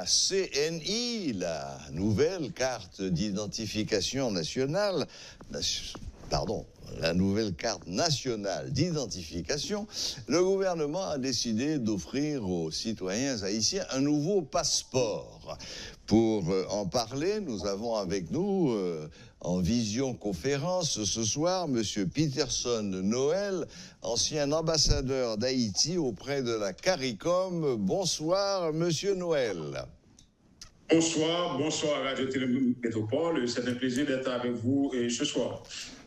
la CNI, la nouvelle carte d'identification nationale, la nouvelle carte nationale d'identification, le gouvernement a décidé d'offrir aux citoyens haïtiens un nouveau passeport. Pour en parler, nous avons avec nous, en visioconférence ce soir, M. Peterson Noël, ancien ambassadeur d'Haïti auprès de la CARICOM. Bonsoir, M. Noël. Bonsoir, bonsoir à Radio Télémétropole. C'est un plaisir d'être avec vous ce soir.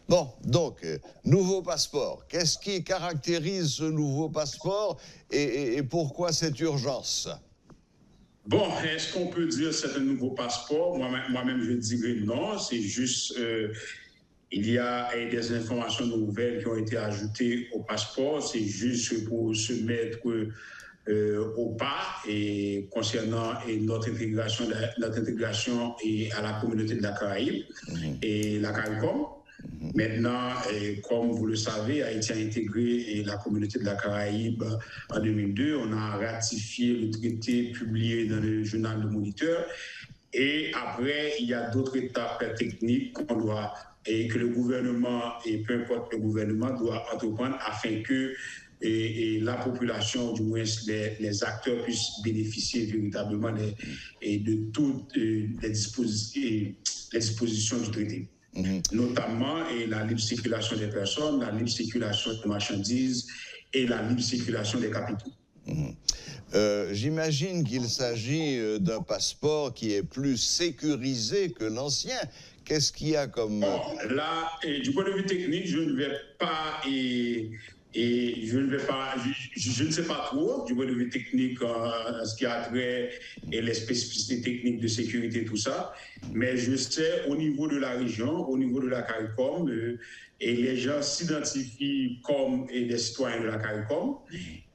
Bon, donc, nouveau passeport. Qu'est-ce qui caractérise ce nouveau passeport et pourquoi cette urgence? Bon, est-ce qu'on peut dire que c'est un nouveau passeport? Moi-même, je dirais non. C'est juste, il y a des informations nouvelles qui ont été ajoutées au passeport. C'est juste pour se mettre au pas et concernant notre intégration et à la communauté de la Caraïbe et la CARICOM. Maintenant, comme vous le savez, Haïti a intégré la communauté de la Caraïbe en 2002. On a ratifié le traité publié dans le journal Le Moniteur. Et après, il y a d'autres étapes techniques qu'on doit, et que le gouvernement, et peu importe le gouvernement, doit entreprendre afin que la population, du moins les acteurs, puissent bénéficier véritablement de toutes les dispositions du traité. Notamment la libre circulation des personnes, la libre circulation des marchandises et la libre circulation des capitaux. J'imagine qu'il s'agit d'un passeport qui est plus sécurisé que l'ancien. Qu'est-ce qu'il y a comme... Bon, là, du point de vue technique, je ne vais pas... je ne sais pas trop du point de vue technique ce qui a trait et les spécificités techniques de sécurité, tout ça. Mais je sais, au niveau de la région, au niveau de la CARICOM, et les gens s'identifient comme des citoyens de la CARICOM.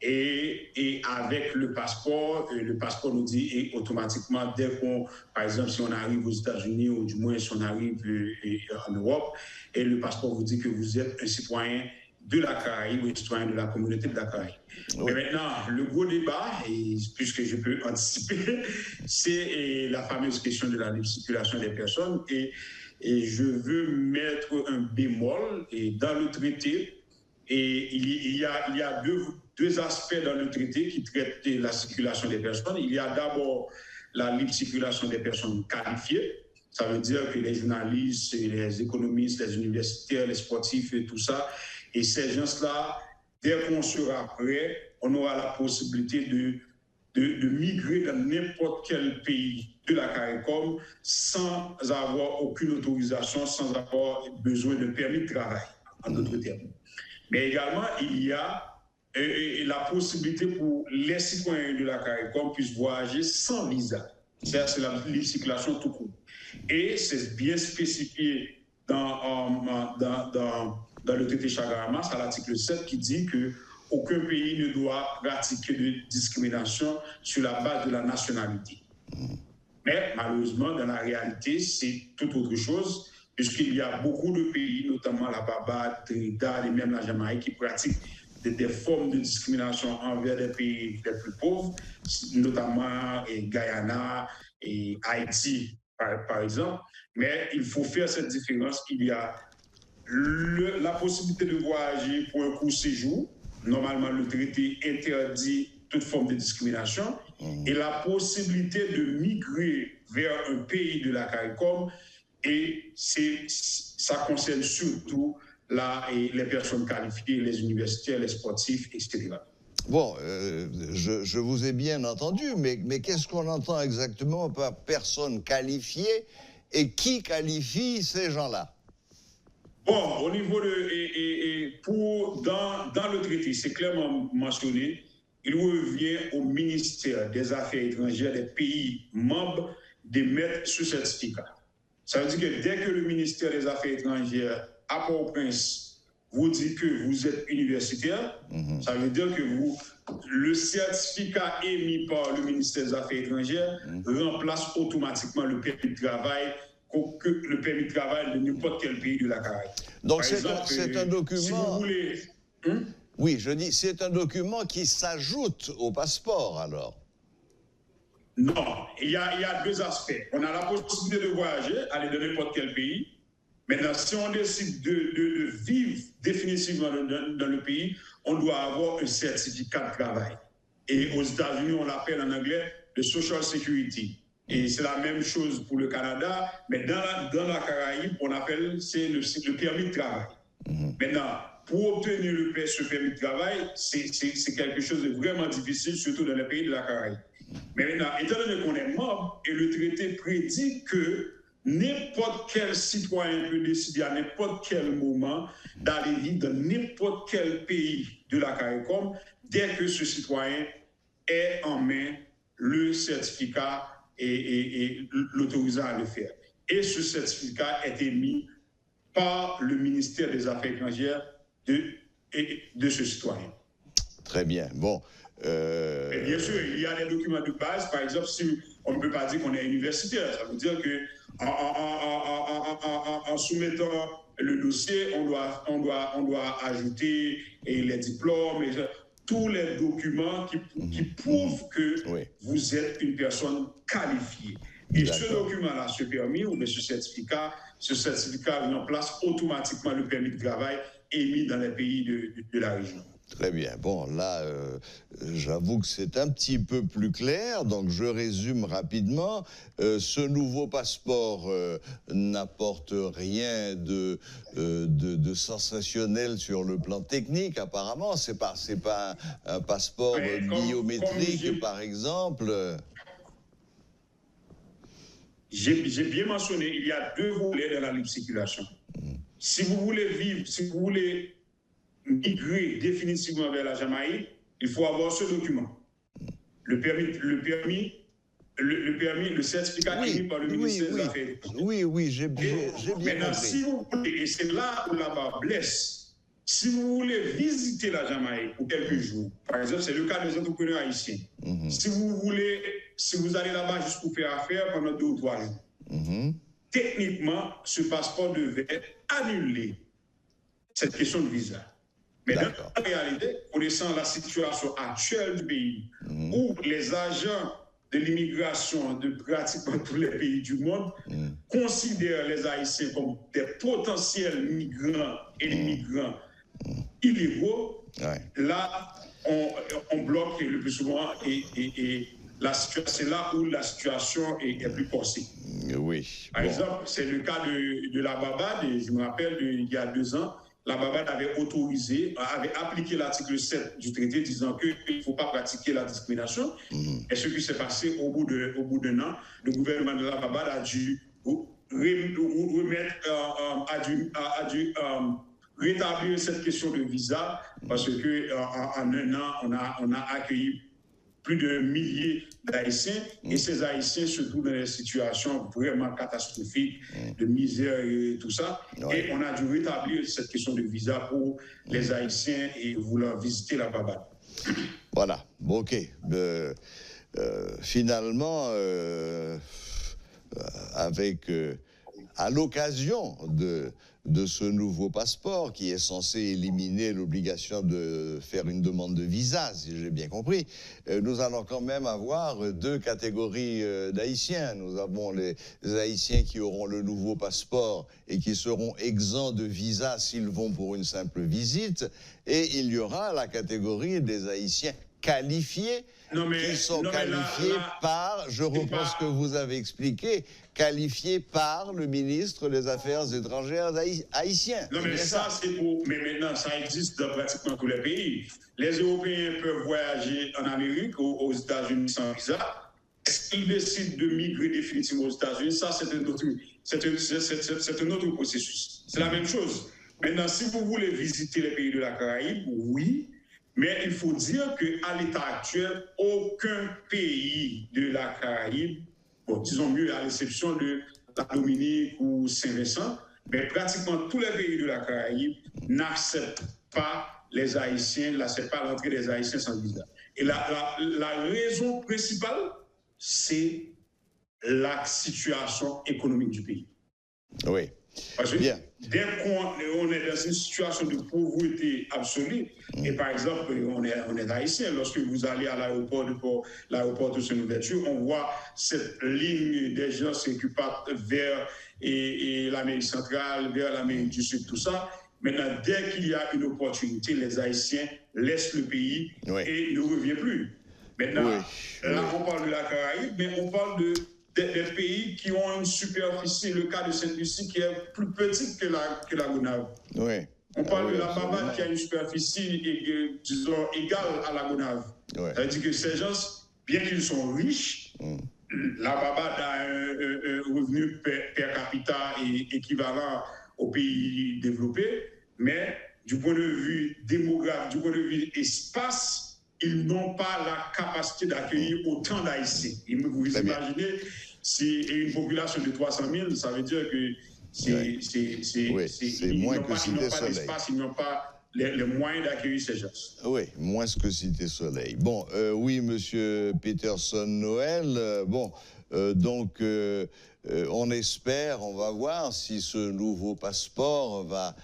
Et avec le passeport nous dit et automatiquement, dès qu'on, par exemple, si on arrive aux États-Unis ou du moins si on arrive en Europe, et le passeport vous dit que vous êtes un citoyen de la Caraïbe ou un citoyen de la communauté de la Caraïbe. Oui. Mais maintenant, le gros débat, et puisque je peux anticiper, c'est la fameuse question de la libre circulation des personnes. Et je veux mettre un bémol dans le traité. Et il y a deux aspects dans le traité qui traitent la circulation des personnes. Il y a d'abord la libre circulation des personnes qualifiées. Ça veut dire que les journalistes, les économistes, les universitaires, les sportifs et tout ça, et ces gens-là, dès qu'on sera prêt, on aura la possibilité de migrer dans n'importe quel pays de la CARICOM sans avoir aucune autorisation, sans avoir besoin de permis de travail, en d'autres termes. Mais également, il y a la possibilité pour les citoyens de la CARICOM puissent voyager sans visa. C'est la libre circulation tout court. Et c'est bien spécifié dans le traité Chagas-Ramaz, à l'article 7, qui dit qu'aucun pays ne doit pratiquer de discrimination sur la base de la nationalité. Mais malheureusement, dans la réalité, c'est tout autre chose, puisqu'il y a beaucoup de pays, notamment la Barbade, Trinidad et même la Jamaïque, qui pratiquent des formes de discrimination envers les pays les plus pauvres, notamment Guyana et Haïti, par exemple. Mais il faut faire cette différence. Il y a la possibilité de voyager pour un court séjour. Normalement, le traité interdit toute forme de discrimination. Et la possibilité de migrer vers un pays de la CARICOM, et ça concerne surtout les personnes qualifiées, les universitaires, les sportifs, etc. Bon, je vous ai bien entendu, mais qu'est-ce qu'on entend exactement par personnes qualifiées et qui qualifie ces gens-là? Bon, au niveau dans le traité, c'est clairement mentionné, il revient au ministère des Affaires étrangères des pays membres d'émettre ce certificat. Ça veut dire que dès que le ministère des Affaires étrangères à Port-au-Prince vous dit que vous êtes universitaire, ça veut dire que le certificat émis par le ministère des Affaires étrangères remplace automatiquement le permis de travail de n'importe quel pays de la Caraïbe. Donc c'est un document... Si vous voulez... Oui, je dis, c'est un document qui s'ajoute au passeport, alors. Non, il y a deux aspects. On a la possibilité de voyager, aller dans n'importe quel pays. Maintenant, si on décide de vivre définitivement dans le pays, on doit avoir un certificat de travail. Et aux États-Unis, on l'appelle en anglais le Social Security. Et c'est la même chose pour le Canada, mais dans la Caraïbe, on appelle c'est le permis de travail. Maintenant, pour obtenir ce permis de travail, c'est quelque chose de vraiment difficile, surtout dans les pays de la Caraïbe. Mais maintenant, étant donné qu'on est membre, et le traité prédit que n'importe quel citoyen peut décider à n'importe quel moment d'aller vivre dans n'importe quel pays de la CARICOM dès que ce citoyen ait en main le certificat et l'autorisant à le faire. Et ce certificat est émis par le ministère des Affaires étrangères de ce citoyen. Très bien. Bon. Et bien sûr, il y a des documents de base. Par exemple, si on ne peut pas dire qu'on est universitaire, ça veut dire qu'en soumettant le dossier, on doit ajouter les diplômes, tous les documents qui prouvent que vous êtes une personne qualifiée. Et ce document-là, ce permis ou ce certificat remplace automatiquement le permis de travail émis dans les pays de la région. Très bien. Bon, là, j'avoue que c'est un petit peu plus clair, donc je résume rapidement. Ce nouveau passeport n'apporte rien de sensationnel sur le plan technique, apparemment. C'est pas un passeport biométrique, par exemple. J'ai bien mentionné, il y a deux volets dans la libre circulation. Si vous voulez vivre, si vous voulez migrer définitivement vers la Jamaïque, il faut avoir ce document. Le certificat émis par le ministère des Affaires étrangères. Oui, j'ai bien maintenant, compris. Si vous voulez, et c'est là où la barre blesse, si vous voulez visiter la Jamaïque pour quelques jours, par exemple, c'est le cas des entrepreneurs haïtiens. Si vous allez là-bas juste pour faire affaire pendant 2 ou 3 jours, techniquement, ce passeport devait annuler cette question de visa. Mais dans la réalité, connaissant la situation actuelle du pays, où les agents de l'immigration de pratiquement tous les pays du monde considèrent les Haïtiens comme des potentiels migrants et des migrants illégaux, là, on bloque le plus souvent et c'est là où la situation est plus corsée. Oui. Par exemple, c'est le cas de la Barbade, et je me rappelle, il y a 2 ans, la Barbade avait appliqué l'article 7 du traité disant qu'il ne faut pas pratiquer la discrimination. Et ce qui s'est passé au bout d'un an, le gouvernement de la Barbade a dû rétablir cette question de visa parce qu'en 1 an, on a accueilli plus de milliers d'Haïtiens et ces Haïtiens se trouvent dans des situations vraiment catastrophiques, de misère et tout ça. Et on a dû rétablir cette question de visa pour les Haïtiens et vouloir visiter la Barbade. Voilà, ok. Finalement, à l'occasion de ce nouveau passeport qui est censé éliminer l'obligation de faire une demande de visa, si j'ai bien compris, nous allons quand même avoir 2 catégories d'Haïtiens. Nous avons les Haïtiens qui auront le nouveau passeport et qui seront exempts de visa s'ils vont pour une simple visite, et il y aura la catégorie des Haïtiens qualifiés, qui sont qualifiés par, je reprends ce que vous avez expliqué, qualifiés par le ministre des Affaires étrangères haïtien. Non, mais ça, c'est pour... Mais maintenant, ça existe dans pratiquement tous les pays. Les Européens peuvent voyager en Amérique, aux États-Unis sans visa. S'ils décident de migrer définitivement aux États-Unis, ça, c'est un autre processus. C'est la même chose. Maintenant, si vous voulez visiter les pays de la Caraïbe, oui, mais il faut dire qu'à l'état actuel, aucun pays de la Caraïbe, disons mieux à l'exception de la Dominique ou Saint-Vincent, mais pratiquement tous les pays de la Caraïbe n'acceptent pas les Haïtiens, n'acceptent pas l'entrée des Haïtiens sans visa. Et la raison principale, c'est la situation économique du pays. Oui. Parce que dès qu'on est dans une situation de pauvreté absolue. Et par exemple, on est haïtien. Lorsque vous allez à l'aéroport de son ouverture, on voit cette ligne des gens qui partent vers l'Amérique centrale, vers l'Amérique du Sud, tout ça. Maintenant, dès qu'il y a une opportunité, les Haïtiens laissent le pays et ne reviennent plus. Maintenant, là, on parle de la Caraïbe, mais on parle des pays qui ont une superficie, le cas de Sainte-Lucie, qui est plus petite que la Gonâve. On parle de la Barbade qui a une superficie, disons, égale à la Gonâve. Ça veut dire que ces gens, bien qu'ils sont riches, la Barbade a un revenu per capita équivalent aux pays développés, mais du point de vue démographique, du point de vue espace, ils n'ont pas la capacité d'accueillir autant d'Haïtiens. Vous imaginez, si une population de 300 000, ça veut dire que c'est moins que Cité Soleil. Ils n'ont pas les moyens d'accueillir ces gens. Oui, moins que Cité Soleil. Bon, oui, monsieur Peterson Noël, donc on espère, on va voir si ce nouveau passeport va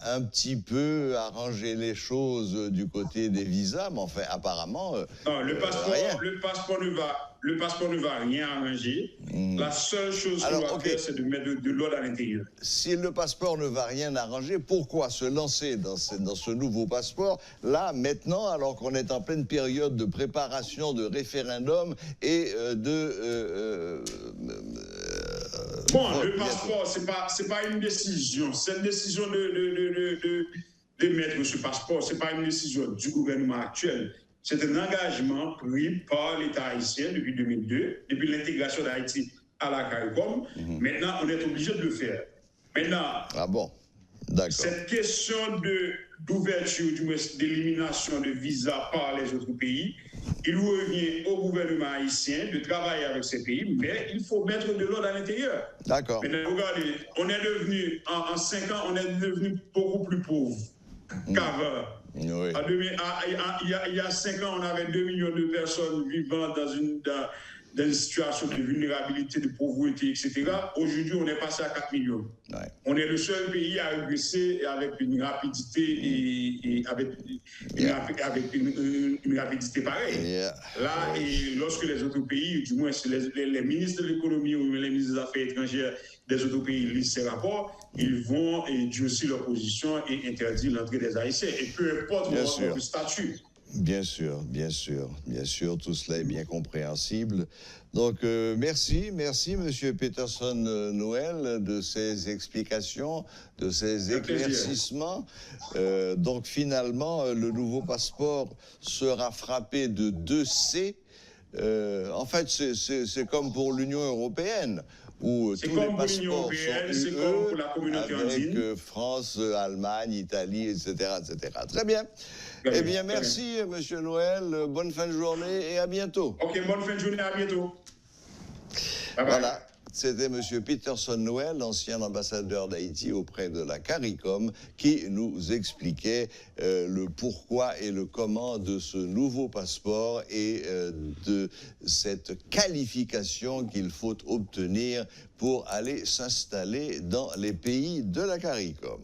un petit peu arranger les choses du côté des visas, mais enfin, apparemment... non, le passeport ne va rien arranger. La seule chose qu'on va faire, c'est de mettre de l'ordre à l'intérieur. Si le passeport ne va rien arranger, pourquoi se lancer dans ce nouveau passeport, là, maintenant, alors qu'on est en pleine période de préparation de référendum et Bon, le passeport, c'est pas une décision. C'est une décision de mettre ce passeport. C'est pas une décision du gouvernement actuel. C'est un engagement pris par l'État haïtien depuis 2002, depuis l'intégration d'Haïti à la CARICOM. Maintenant, on est obligé de le faire. Maintenant, cette question d'ouverture, d'élimination de visas par les autres pays, il revient au gouvernement haïtien de travailler avec ces pays, mais il faut mettre de l'ordre à l'intérieur. D'accord. Maintenant, regardez, on est devenu, en 5 ans, on est devenu beaucoup plus pauvre qu'avant. Il y a 5 ans, on avait 2 millions de personnes vivant dans une situation de vulnérabilité, de pauvreté, etc. Aujourd'hui, on est passé à 4 millions. On est le seul pays à régresser avec une rapidité et avec une rapidité pareille. Là, et lorsque les autres pays, du moins les ministres de l'économie ou les ministres des Affaires étrangères des autres pays lisent ces rapports, ils vont durcir leur position et interdire l'entrée des Haïtiens. Et peu importe le statut. Bien sûr, tout cela est bien compréhensible. Donc, merci, Monsieur Peterson Noël, de ces explications, de ces éclaircissements. Donc, finalement, le nouveau passeport sera frappé de 2 C. En fait, c'est comme pour l'Union européenne, où tous les passeports sont comme pour la communauté avec France, Allemagne, Italie, etc., etc. Très bien. Eh bien, merci, Monsieur Noël. Bonne fin de journée et à bientôt. OK, bonne fin de journée, à bientôt. Bye bye. Voilà, c'était Monsieur Peterson Noël, ancien ambassadeur d'Haïti auprès de la CARICOM, qui nous expliquait le pourquoi et le comment de ce nouveau passeport et de cette qualification qu'il faut obtenir pour aller s'installer dans les pays de la CARICOM.